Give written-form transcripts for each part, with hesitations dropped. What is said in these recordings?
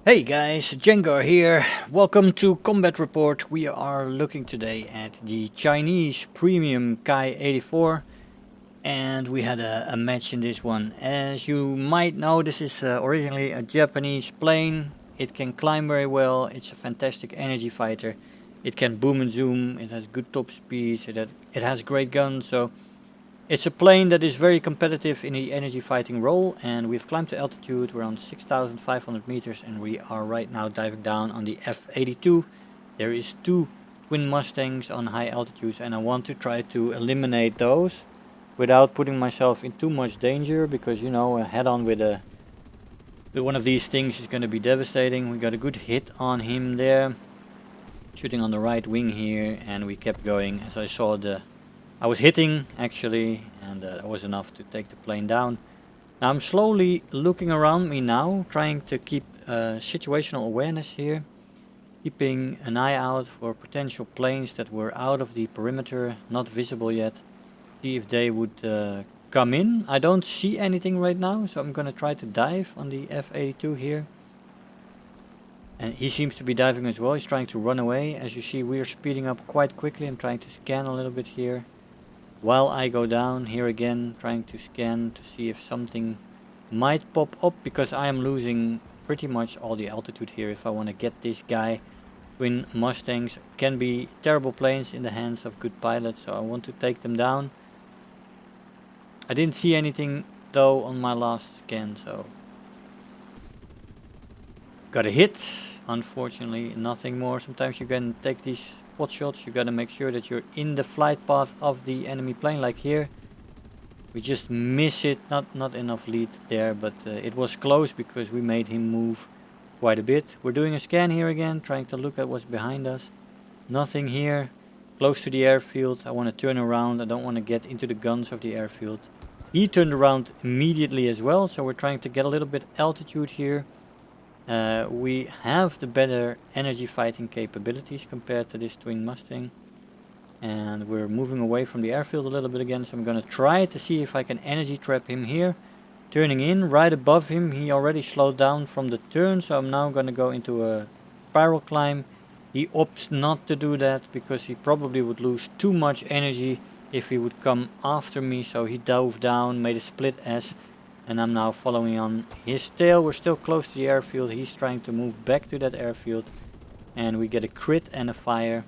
Hey guys, Jengar here. Welcome to Combat Report. We are looking today at the Chinese premium Ki-84 and we had a match in this one. As you might know, this is originally a Japanese plane. It can climb very well. It's a fantastic energy fighter. It can boom and zoom. It has good top speeds. It has great guns. So it's a plane that is very competitive in the energy fighting role, and we've climbed to altitude around 6,500 meters, and we are right now diving down on the F-82. There is two twin Mustangs on high altitudes, and I want to try to eliminate those without putting myself in too much danger, because you know, a head-on with one of these things is going to be devastating. We got a good hit on him there, shooting on the right wing here, and we kept going as I was hitting actually, and that was enough to take the plane down. Now I'm slowly looking around me now, trying to keep situational awareness here, keeping an eye out for potential planes that were out of the perimeter, not visible yet. See if they would come in. I don't see anything right now, so I'm gonna try to dive on the F-82 here. And he seems to be diving as well. He's trying to run away. As you see, we are speeding up quite quickly. I'm trying to scan a little bit here while I go down here again, trying to scan to see if something might pop up, because I am losing pretty much all the altitude here if I want to get this guy. Twin Mustangs can be terrible planes in the hands of good pilots, so I want to take them down. I didn't see anything though on my last scan, so got a hit. Unfortunately, nothing more. Sometimes you can take these pot shots. You gotta make sure that you're in the flight path of the enemy plane, like here. We just miss it. Not enough lead there, but it was close because we made him move quite a bit. We're doing a scan here again, trying to look at what's behind us. Nothing here. Close to the airfield. I want to turn around. I don't want to get into the guns of the airfield. He turned around immediately as well, so we're trying to get a little bit altitude here. We have the better energy fighting capabilities compared to this twin Mustang, and we're moving away from the airfield a little bit again, so I'm gonna try to see if I can energy trap him here. Turning in right above him, he already slowed down from the turn, so I'm now gonna go into a spiral climb. He opts not to do that because he probably would lose too much energy if he would come after me, so he dove down, made a split S, and I'm now following on his tail. We're still close to the airfield. He's trying to move back to that airfield, and we get a crit and a fire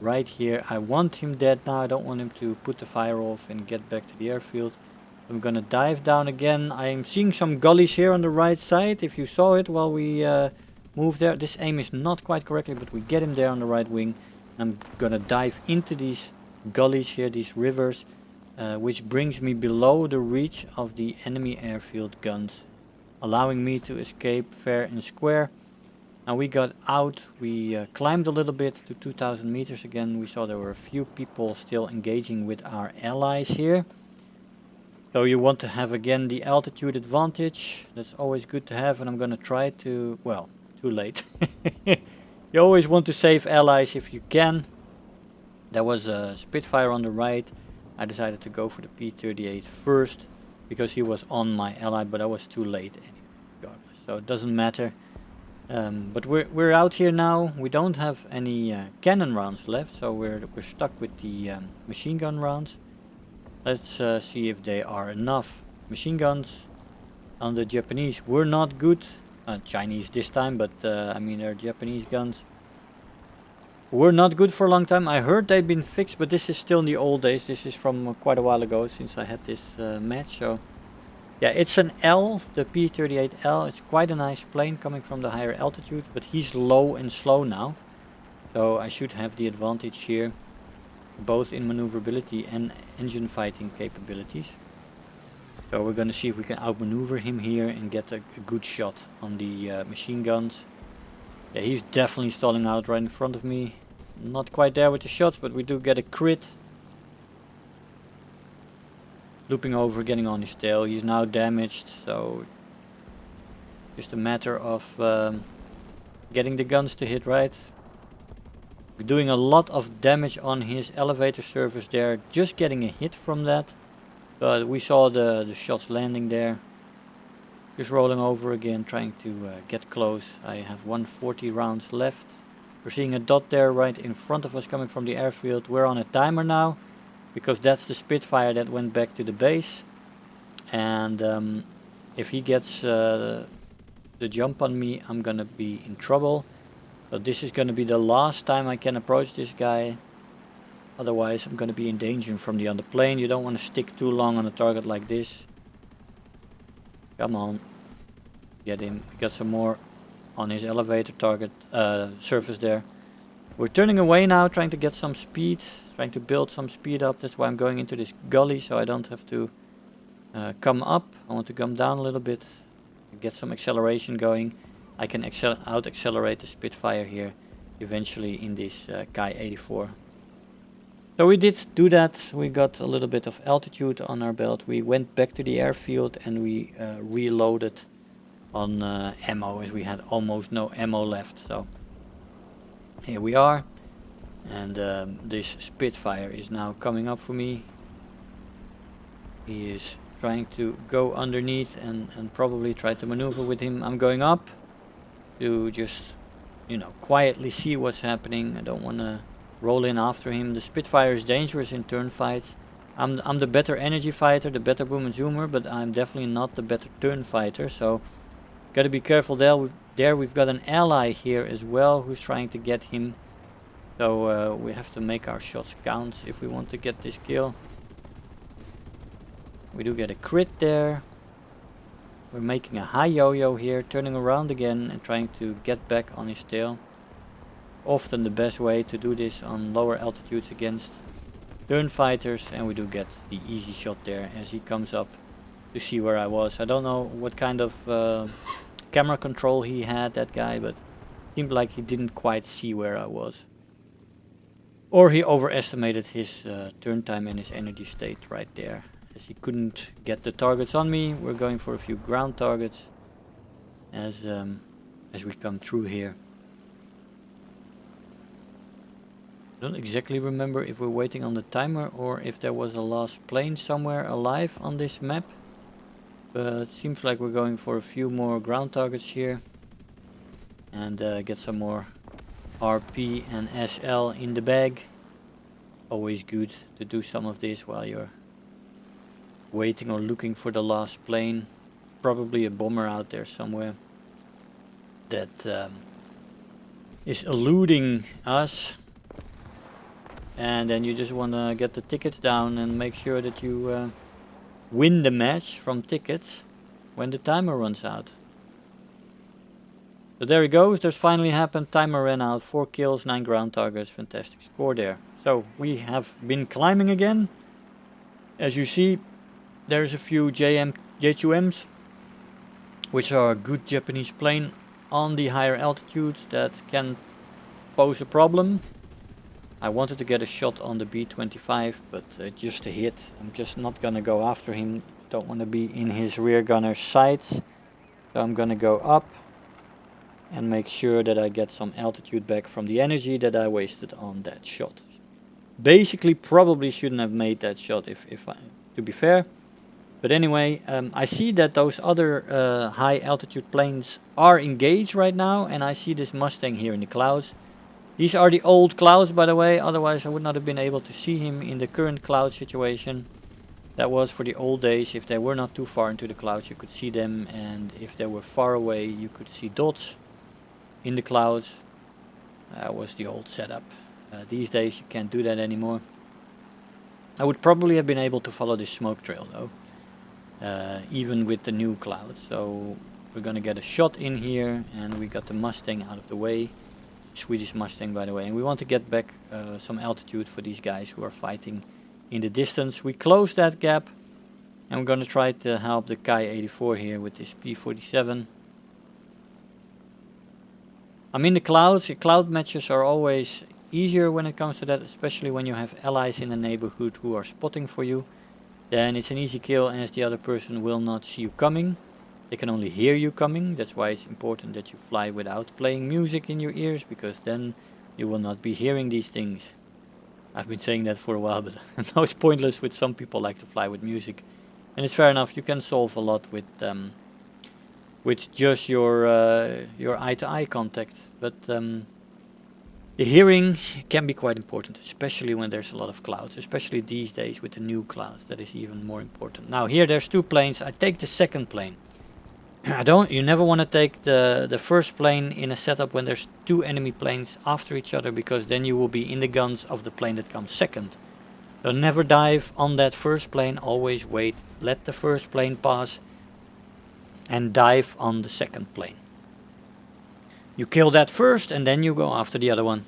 right here. I want him dead now. I don't want him to put the fire off and get back to the airfield. I'm gonna dive down again. I'm seeing some gullies here on the right side. If you saw it while we move there, this aim is not quite correctly, but we get him there on the right wing. I'm gonna dive into these gullies here, these rivers, which brings me below the reach of the enemy airfield guns, allowing me to escape fair and square. Now we got out, we climbed a little bit to 2,000 meters again. We saw there were a few people still engaging with our allies here. So you want to have again the altitude advantage. That's always good to have, and I'm gonna try to, well, too late. You always want to save allies if you can. There was a Spitfire on the right. I decided to go for the P-38 first because he was on my ally, but I was too late anyway, so it doesn't matter. But we're out here now. We don't have any cannon rounds left, so we're stuck with the machine gun rounds. Let's see if they are enough. Machine guns on the Japanese were not good. Chinese this time, but I mean, they're Japanese guns. Were not good for a long time. I heard they've been fixed, but this is still in the old days. This is from quite a while ago since I had this match. So yeah, it's an L, the P-38L. It's quite a nice plane coming from the higher altitude, but he's low and slow now. So I should have the advantage here, both in maneuverability and engine fighting capabilities. So we're gonna see if we can outmaneuver him here and get a good shot on the machine guns. Yeah, he's definitely stalling out right in front of me. Not quite there with the shots, but we do get a crit. Looping over, getting on his tail. He's now damaged, so just a matter of getting the guns to hit right. We're doing a lot of damage on his elevator surface there, just getting a hit from that. But we saw the shots landing there. Just rolling over again, trying to get close. I have 140 rounds left. We're seeing a dot there right in front of us coming from the airfield. We're on a timer now, because that's the Spitfire that went back to the base. And if he gets the jump on me, I'm gonna be in trouble. So this is gonna be the last time I can approach this guy. Otherwise I'm gonna be in danger from the other plane. You don't want to stick too long on a target like this. Come on. Get him. Got some more on his elevator target surface there. We're turning away now, trying to get some speed. Trying to build some speed up. That's why I'm going into this gully, so I don't have to come up. I want to come down a little bit. Get some acceleration going. I can out accelerate the Spitfire here eventually in this Ki-84. So we did do that. We got a little bit of altitude on our belt. We went back to the airfield and we reloaded on ammo, as we had almost no ammo left. So here we are, and this Spitfire is now coming up for me. He is trying to go underneath and probably try to maneuver with him. I'm going up to just, you know, quietly see what's happening. I don't want to roll in after him. The Spitfire is dangerous in turn fights. I'm the better energy fighter, the better boom and zoomer, but I'm definitely not the better turn fighter. So got to be careful there. We've got an ally here as well who's trying to get him. So we have to make our shots count if we want to get this kill. We do get a crit there. We're making a high yo-yo here, turning around again and trying to get back on his tail. Often the best way to do this on lower altitudes against turn fighters, and we do get the easy shot there as he comes up to see where I was. I don't know what kind of camera control he had, that guy, but it seemed like he didn't quite see where I was. Or he overestimated his turn time and his energy state right there, as he couldn't get the targets on me. We're going for a few ground targets as we come through here. I don't exactly remember if we're waiting on the timer or if there was a last plane somewhere alive on this map. But it seems like we're going for a few more ground targets here. And get some more RP and SL in the bag. Always good to do some of this while you're waiting or looking for the last plane. Probably a bomber out there somewhere that is eluding us. And then you just want to get the tickets down and make sure that you win the match from tickets when the timer runs out. So there he goes, there's finally happened, timer ran out, 4 kills, 9 ground targets, fantastic score there. So we have been climbing again. As you see, there's a few J2Ms, which are a good Japanese plane on the higher altitudes that can pose a problem. I wanted to get a shot on the B-25, but just a hit. I'm just not gonna go after him. Don't want to be in his rear gunner sights. So I'm gonna go up and make sure that I get some altitude back from the energy that I wasted on that shot. Basically, probably shouldn't have made that shot to be fair. But anyway, I see that those other high altitude planes are engaged right now, and I see this Mustang here in the clouds. These are the old clouds, by the way, otherwise I would not have been able to see him in the current cloud situation. That was for the old days. If they were not too far into the clouds, you could see them, and if they were far away, you could see dots in the clouds. That was the old setup. These days you can't do that anymore. I would probably have been able to follow this smoke trail though, even with the new clouds. So we're gonna get a shot in here, and we got the Mustang out of the way. Swedish Mustang, by the way, and we want to get back some altitude for these guys who are fighting in the distance. We close that gap, and we're going to try to help the Ki-84 here with this P-47. I'm in the clouds. The cloud matches are always easier when it comes to that, especially when you have allies in the neighborhood who are spotting for you. Then it's an easy kill, as the other person will not see you coming. They can only hear you coming. That's why it's important that you fly without playing music in your ears, because then you will not be hearing these things. I've been saying that for a while, but I know it's pointless with some people like to fly with music. And it's fair enough, you can solve a lot with with just your eye-to-eye contact. But the hearing can be quite important, especially when there's a lot of clouds, especially these days with the new clouds. That is even more important. Now here there's 2 planes. I take the second plane. You never want to take the first plane in a setup when there's 2 enemy planes after each other, because then you will be in the guns of the plane that comes second. So never dive on that first plane, always wait, let the first plane pass and dive on the second plane. You kill that first and then you go after the other one.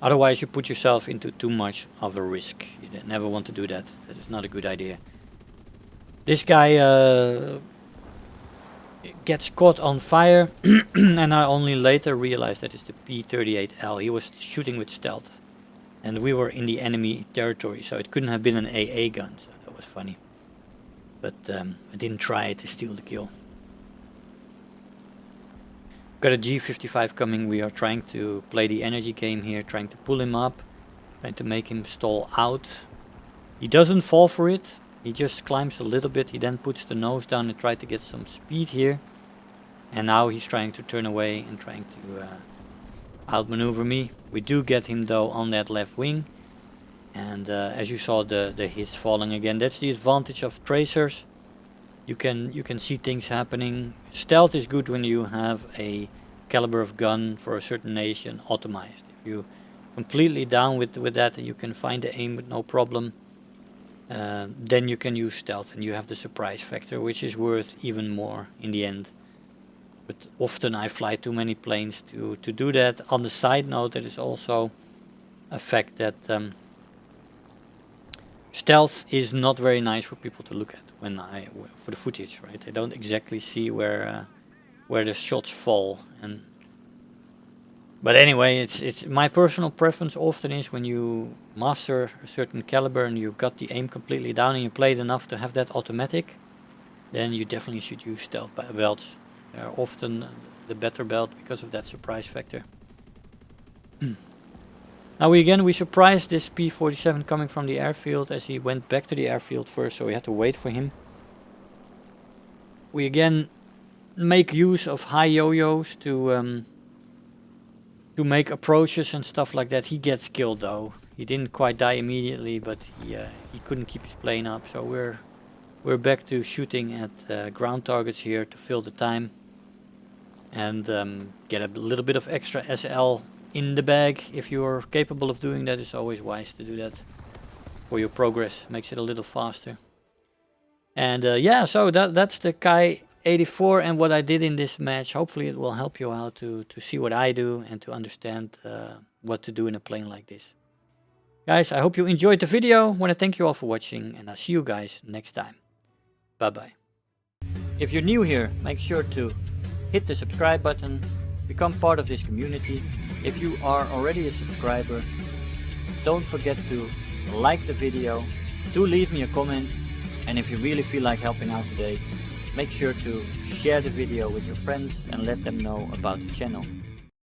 Otherwise you put yourself into too much of a risk. You never want to do that. That is not a good idea. This guy gets caught on fire and I only later realized that it's the P-38L. He was shooting with stealth and we were in the enemy territory, so it couldn't have been an AA gun, so that was funny. But I didn't try to steal the kill. Got a G-55 coming. We are trying to play the energy game here, trying to pull him up, trying to make him stall out. He doesn't fall for it. He just climbs a little bit. He then puts the nose down and tries to get some speed here. And now he's trying to turn away and trying to outmaneuver me. We do get him though on that left wing. And as you saw, the hits falling again. That's the advantage of tracers. You can see things happening. Stealth is good when you have a caliber of gun for a certain nation automized. If you completely down with that and you can find the aim with no problem, then you can use stealth and you have the surprise factor, which is worth even more in the end. But often I fly too many planes to do that. On the side note, there is also a fact that stealth is not very nice for people to look at for the footage, right? They don't exactly see where the shots fall. But anyway, it's my personal preference often is when you master a certain caliber and you got the aim completely down and you played enough to have that automatic, then you definitely should use stealth belts. They are often the better belt because of that surprise factor. Now we surprised this P-47 coming from the airfield as he went back to the airfield first, so we had to wait for him. We again make use of high yo-yos to make approaches and stuff like that. He gets killed though. He didn't quite die immediately, but he couldn't keep his plane up. So we're back to shooting at ground targets here to fill the time and get a little bit of extra SL in the bag. If you're capable of doing that, it's always wise to do that for your progress. Makes it a little faster. And yeah, so that's the Ki-84 and what I did in this match. Hopefully it will help you out to see what I do and to understand what to do in a plane like this. Guys, I hope you enjoyed the video. I want to thank you all for watching and I'll see you guys next time. Bye bye. If you're new here, make sure to hit the subscribe button, become part of this community. If you are already a subscriber, don't forget to like the video, do leave me a comment, and if you really feel like helping out today, make sure to share the video with your friends and let them know about the channel.